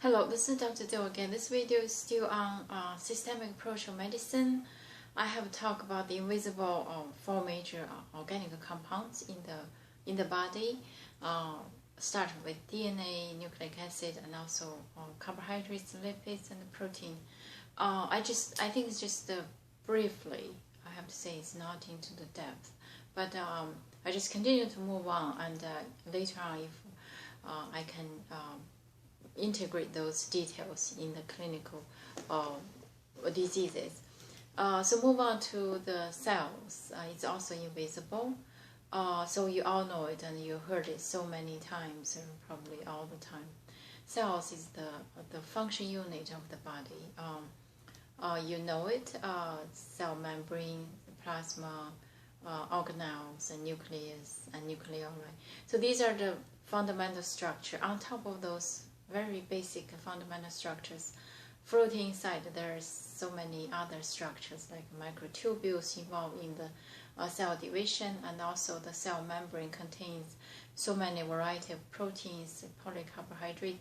Hello, this is Dr. Do again. This video is still on systemic approach of medicine. I have talked about the invisible four major organic compounds in the body. Starting with DNA, nucleic acid, and also carbohydrates, lipids, and protein. I think it's just briefly. I have to say it's not into the depth, but I just continue to move on, and later on, if I can integrate those details in the clinical diseases. So move on to the cells. It's also invisible. So you all know it and you heard it so many times, probably all the time. Cells is the function unit of the body. You know it, cell membrane, plasma, organelles, and nucleus, and nucleoli. So these are the fundamental structure. On top of those very basic fundamental structures, floating inside there's so many other structures like microtubules involved in the cell division, and also the cell membrane contains so many variety of proteins, polycarbohydrates,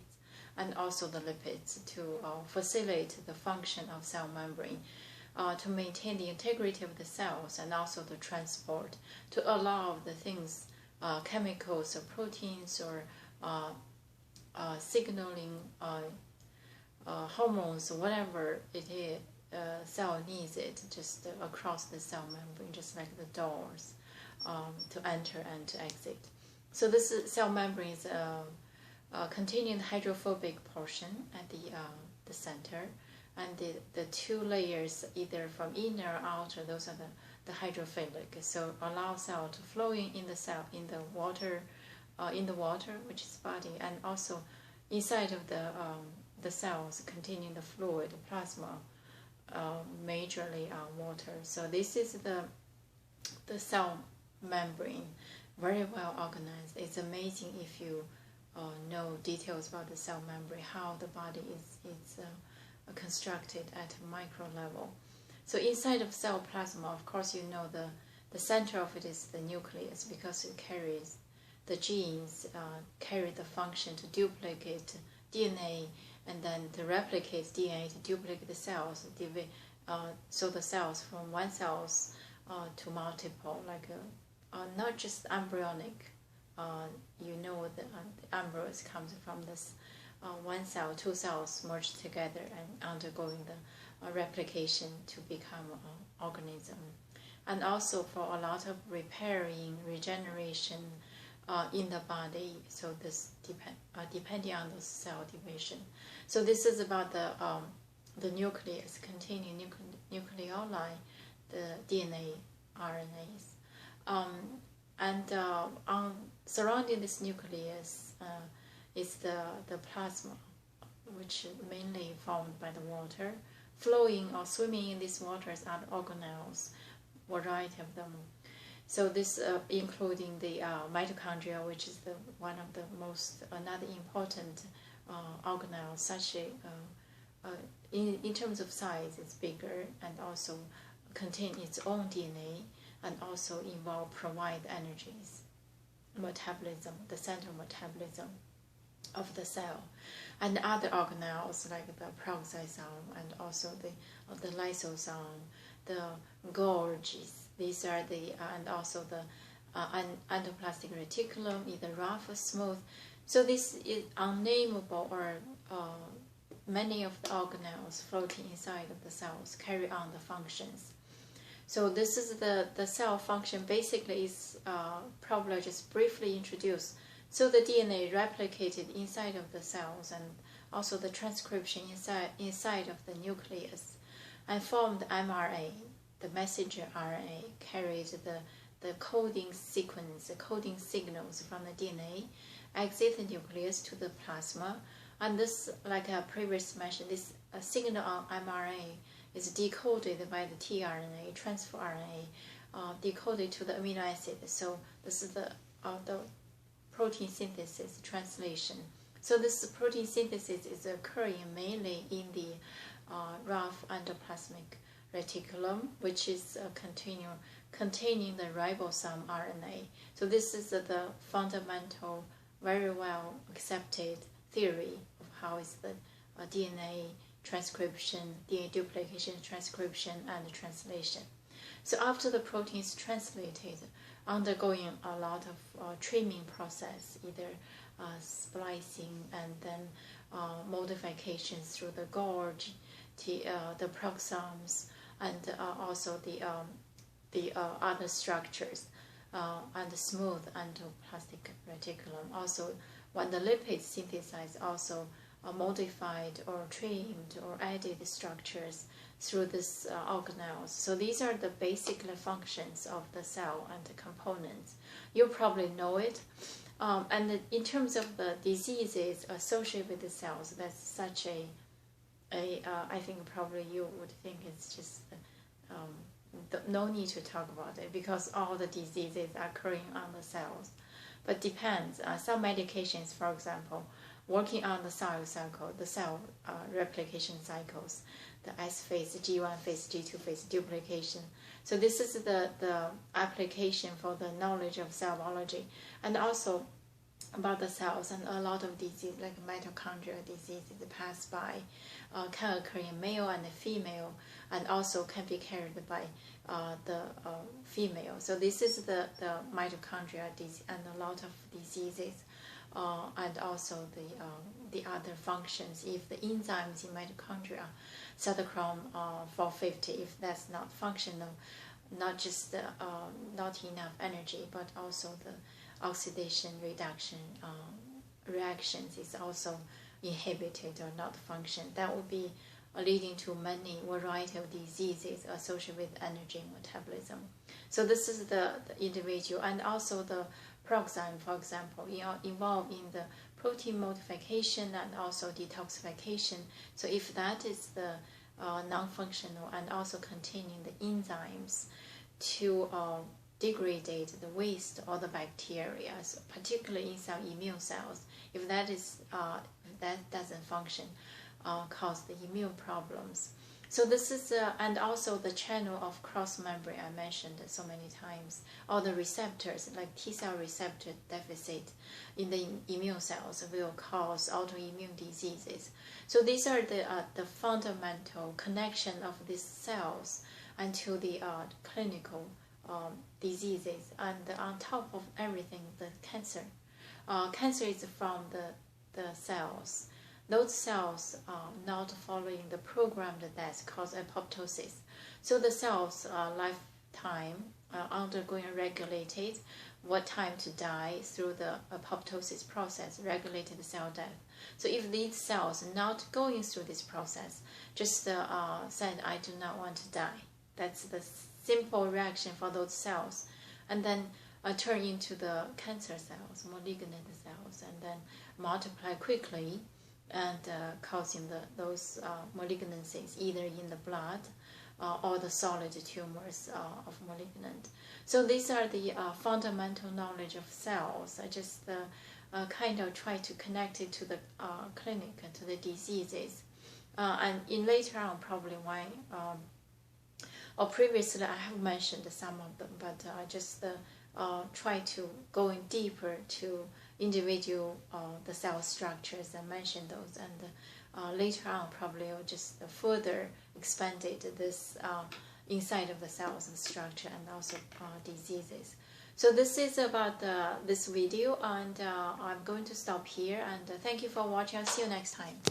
and also the lipids to facilitate the function of cell membrane, to maintain the integrity of the cells, and also the transport to allow the things, chemicals or proteins or signaling hormones, whatever it is, cell needs it just across the cell membrane, just like the doors to enter and to exit. So this cell membrane is containing the hydrophobic portion at the center, and the two layers, either from inner or outer, those are the hydrophilic. So allow cell to flow in the cell, in the water, which is body, and also inside of the cells containing the fluid, plasma, majorly water. So this is the cell membrane, very well organized. It's amazing if you know details about the cell membrane, how the body is constructed at a micro level. So inside of cell plasma, of course, you know the center of it is the nucleus, because it carries the genes, carry the function to duplicate DNA, and then to replicate DNA to duplicate the cells, so the cells from one cells to multiple, like not just embryonic. You know the embryos comes from this one cell, two cells merged together and undergoing the replication to become an organism. And also for a lot of repairing, regeneration in the body, so this depending on the cell division. So this is about the nucleus containing nucleoli, the DNA, RNAs, and surrounding this nucleus is the plasma, which is mainly formed by the water. Flowing or swimming in these waters are organelles, variety of them. So this including the mitochondria, which is one of the most another important organelle. Such in terms of size, it's bigger, and also contain its own DNA, and also provide energies, metabolism, the central metabolism of the cell, and other organelles like the peroxisome, and also the lysosome, the Golgis. These are and also the endoplasmic reticulum, either rough or smooth. So this is unnameable, or many of the organelles floating inside of the cells carry on the functions. So this is the cell function. Basically is probably just briefly introduced. So the DNA replicated inside of the cells, and also the transcription inside of the nucleus, and formed mRNA. The messenger RNA carries the coding sequence, the coding signals from the DNA, exit the nucleus to the plasma, and this, like I previously mentioned, this signal on mRNA is decoded by the tRNA, transfer RNA, decoded to the amino acid. So this is the protein synthesis translation. So this protein synthesis is occurring mainly in the rough endoplasmic reticulum, which is containing the ribosome RNA. So this is the fundamental, very well accepted theory of how is the DNA transcription, DNA duplication, transcription, and translation. So after the protein is translated, undergoing a lot of trimming process, either splicing and then modifications through the gorge, the peroxisomes, and also the other structures, and the smooth endoplasmic reticulum. Also, when the lipids synthesize, also modified or trimmed or added structures through these organelles. So these are the basic functions of the cell and the components. You probably know it. And in terms of the diseases associated with the cells, that's such I think probably you would think it's just no need to talk about it, because all the diseases are occurring on the cells. But depends. Some medications, for example, working on the cell cycle, the cell replication cycles, the S phase, G1 phase, G2 phase, duplication. So this is the application for the knowledge of cell biology, and also about the cells. And a lot of disease like mitochondrial diseases pass by, can occur in male and female, and also can be carried by the female. So this is the mitochondrial disease, and a lot of diseases, and also the other functions. If the enzymes in mitochondria, cytochrome 450, if that's not functional, not just not enough energy, but also the oxidation reduction reactions is also inhibited or not function, that would be leading to many variety of diseases associated with energy metabolism. So this is the individual, and also the peroxime, for example, involved in the protein modification and also detoxification. So if that is the non-functional and also containing the enzymes to degrade the waste or the bacteria, so particularly inside immune cells, if that is that doesn't function, cause the immune problems. So this is and also the channel of cross membrane I mentioned so many times, or the receptors like T cell receptor deficit in the immune cells will cause autoimmune diseases. So these are the fundamental connection of these cells into the clinical diseases. And on top of everything, the cancer. Cancer is from the cells. Those cells not following the programmed death cause apoptosis. So the cells lifetime undergoing regulated what time to die through the apoptosis process, regulated cell death. So if these cells not going through this process, just said I do not want to die, that's the simple reaction for those cells, and then turn into the cancer cells, malignant cells, and then multiply quickly, and causing those malignancies either in the blood or the solid tumors of malignant. So these are the fundamental knowledge of cells. I just kind of try to connect it to the clinic and to the diseases. And in later on, probably why, or previously I have mentioned some of them, but I just try to go in deeper to individual the cell structures and mention those, and later on probably I'll just further expanded this inside of the cells and structure, and also diseases. So this is about this video, and I'm going to stop here, and thank you for watching. I'll see you next time.